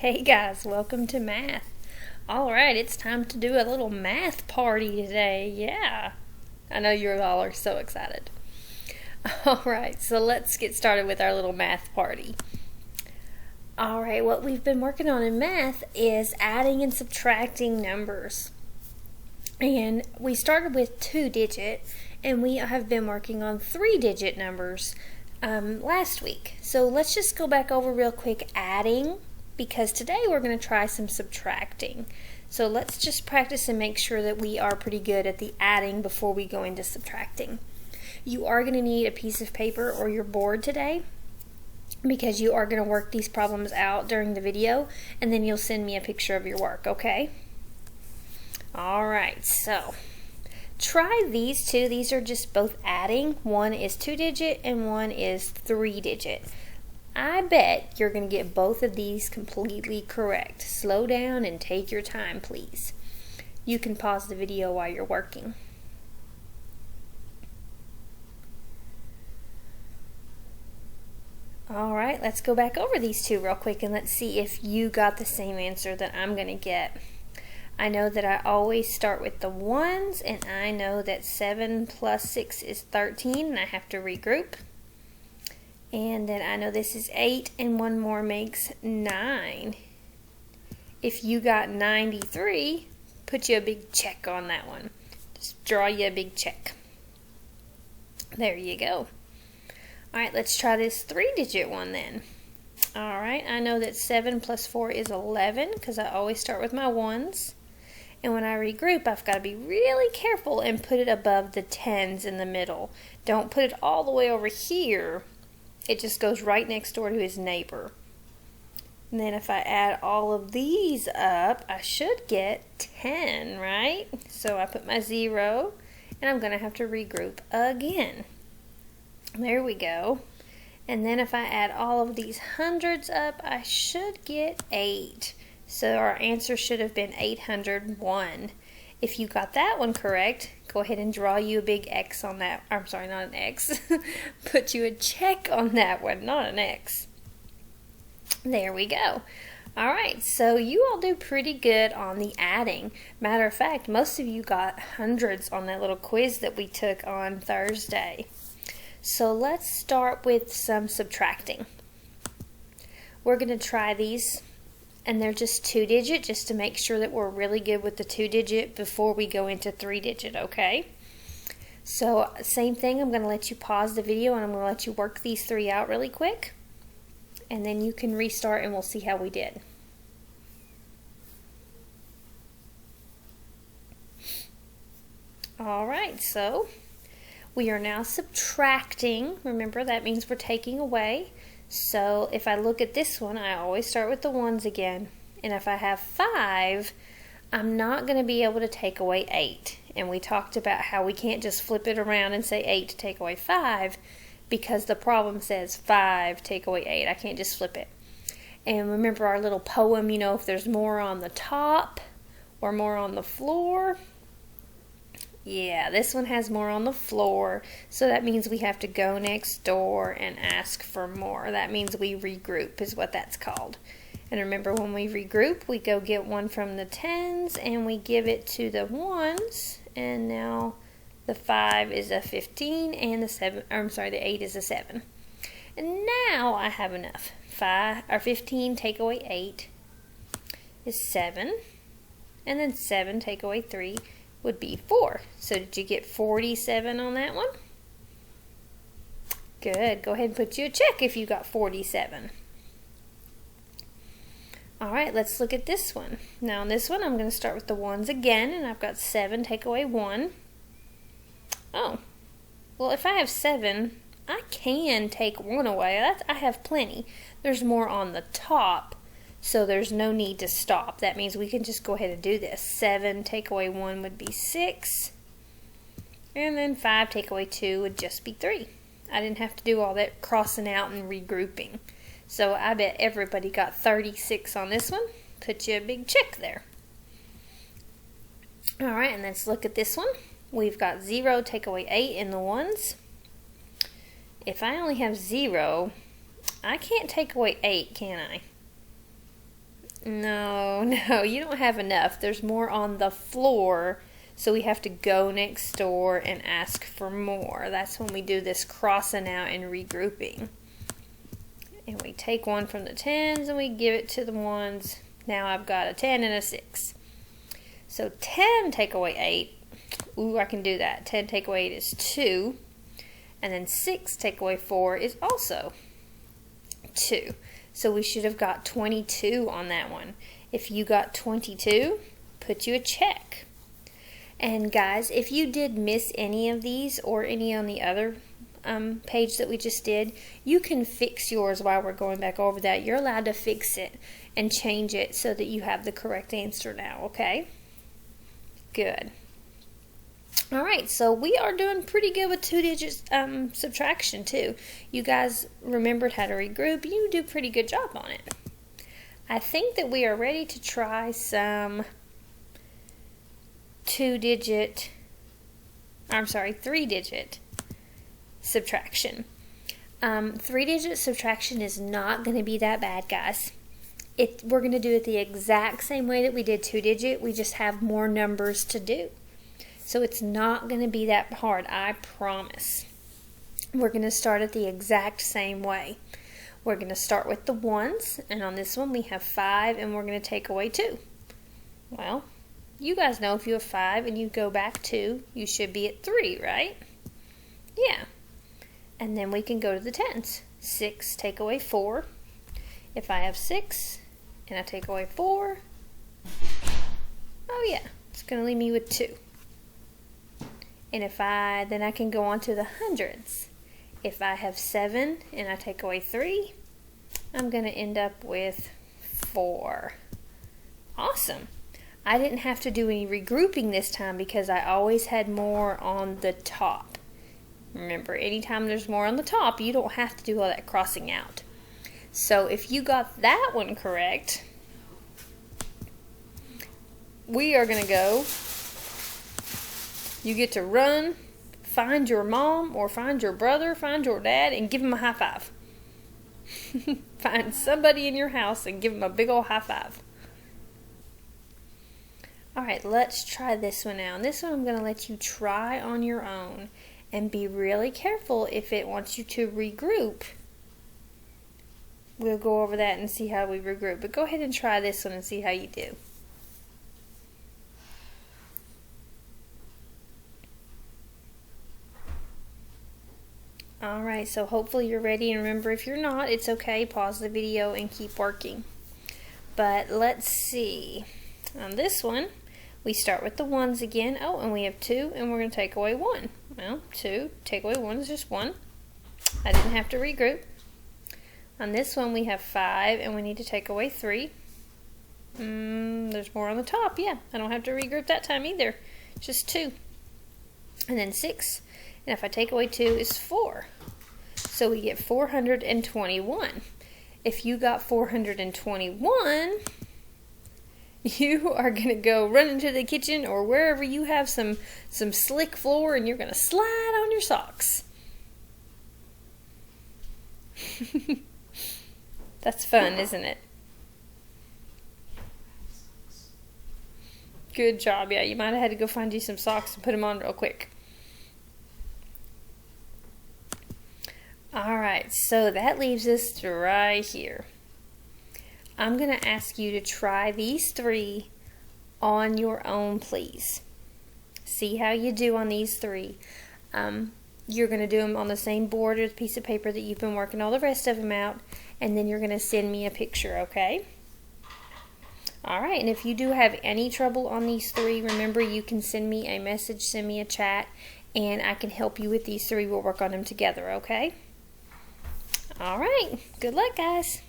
Hey guys, welcome to math. Alright, it's time to do a little math party today. Yeah, I know you all are so excited. Alright, so let's get started with our little math party. Alright, what we've been working on in math is adding and subtracting numbers. And we started with 2-digit, and we have been working on 3-digit numbers last week. So let's just go back over real quick adding, because today we're going to try some subtracting. So let's just practice and make sure that we are pretty good at the adding before we go into subtracting. You are going to need a piece of paper or your board today, because you are going to work these problems out during the video, and then you'll send me a picture of your work, okay? Alright, so try these two. These are just both adding. One is 2-digit and one is 3-digit. I bet you're going to get both of these completely correct. Slow down and take your time, please. You can pause the video while you're working. Alright, let's go back over these two real quick and let's see if you got the same answer that I'm going to get. I know that I always start with the ones, and I know that 7 plus 6 is 13, and I have to regroup. And then I know this is 8, and one more makes 9. If you got 93, put you a big check on that one. Just draw you a big check. There you go. Alright, let's try this 3-digit one then. Alright, I know that 7 plus 4 is 11, because I always start with my ones. And when I regroup, I've got to be really careful and put it above the tens in the middle. Don't put it all the way over here. It just goes right next door to his neighbor. And then if I add all of these up, I should get 10, right? So I put my 0, and I'm going to have to regroup again. There we go. And then if I add all of these hundreds up, I should get 8. So our answer should have been 801. If you got that one correct, go ahead and draw you a big X on that. I'm sorry, not an X. Put you a check on that one, not an X. There we go. Alright, so you all do pretty good on the adding. Matter of fact, most of you got hundreds on that little quiz that we took on Thursday. So let's start with some subtracting. We're going to try these, and they're just 2-digit, just to make sure that we're really good with the 2-digit before we go into 3-digit, okay? So same thing, I'm going to let you pause the video and I'm going to let you work these three out really quick, and then you can restart and we'll see how we did. Alright, so we are now subtracting. Remember, that means we're taking away. So if I look at this one, I always start with the ones again. And if I have 5, I'm not going to be able to take away 8. And we talked about how we can't just flip it around and say 8 to take away 5, because the problem says 5 take away 8. I can't just flip it. And remember our little poem, you know, if there's more on the top or more on the floor. Yeah, this one has more on the floor, so that means we have to go next door and ask for more. That means we regroup is what that's called. And remember, when we regroup, we go get one from the tens and we give it to the ones, and now the 5 is a 15 and the 8 is a 7. And now I have enough. 15 take away 8 is 7, and then 7 take away 3 would be 4. So did you get 47 on that one? Good. Go ahead and put you a check if you got 47. Alright, let's look at this one. Now on this one, I'm going to start with the ones again, and I've got 7 take away 1. Oh, well, if I have 7, I can take 1 away. I have plenty. There's more on the top, so there's no need to stop. That means we can just go ahead and do this. 7 take away 1 would be 6. And then 5 take away 2 would just be 3. I didn't have to do all that crossing out and regrouping. So I bet everybody got 36 on this one. Put you a big check there. Alright, and let's look at this one. We've got 0 take away 8 in the ones. If I only have 0, I can't take away 8, can I? No, no, you don't have enough. There's more on the floor, so we have to go next door and ask for more. That's when we do this crossing out and regrouping. And we take one from the 10s and we give it to the 1s. Now I've got a 10 and a 6. So 10 take away 8. Ooh, I can do that. 10 take away 8 is 2. And then 6 take away 4 is also 2. So we should have got 22 on that one. If you got 22, put you a check. And guys, if you did miss any of these or any on the other page that we just did, you can fix yours while we're going back over that. You're allowed to fix it and change it so that you have the correct answer now, okay? Good. Alright, so we are doing pretty good with 2-digit subtraction too. You guys remembered how to regroup. You do a pretty good job on it. I think that we are ready to try some 3-digit subtraction. 3-digit subtraction is not going to be that bad, guys. We're going to do it the exact same way that we did 2-digit. We just have more numbers to do. So it's not going to be that hard, I promise. We're going to start it the exact same way. We're going to start with the 1s, and on this one we have 5, and we're going to take away 2. Well, you guys know if you have 5 and you go back 2, you should be at 3, right? Yeah. And then we can go to the 10s. 6 take away 4. If I have 6 and I take away 4, oh yeah, it's going to leave me with 2. And then I can go on to the 100s. If I have 7 and I take away 3, I'm going to end up with 4. Awesome. I didn't have to do any regrouping this time because I always had more on the top. Remember, anytime there's more on the top, you don't have to do all that crossing out. So if you got that one correct, we are going to go. You get to run, find your mom or find your brother, find your dad, and give them a high five. Find somebody in your house and give them a big old high five. Alright, let's try this one now. And this one I'm going to let you try on your own. And be really careful if it wants you to regroup. We'll go over that and see how we regroup. But go ahead and try this one and see how you do. Alright, so hopefully you're ready, and remember, if you're not, it's okay, pause the video and keep working. But let's see. On this one, we start with the 1s again. Oh, and we have 2, and we're going to take away 1. Well, 2, take away 1 is just 1. I didn't have to regroup. On this one, we have 5, and we need to take away 3. There's more on the top, yeah. I don't have to regroup that time either. Just 2. And then 6. And if I take away 2 is 4. So we get 421. If you got 421, you are going to go run into the kitchen or wherever you have some slick floor, and you're going to slide on your socks. That's fun, isn't it? Good job. Yeah, you might have had to go find you some socks and put them on real quick. Alright, so that leaves us right here. I'm going to ask you to try these 3 on your own, please. See how you do on these 3. You're going to do them on the same board or the piece of paper that you've been working all the rest of them out, and then you're going to send me a picture, okay? Alright, and if you do have any trouble on these 3, remember you can send me a message, send me a chat, and I can help you with these 3. We'll work on them together, okay? Alright, good luck, guys.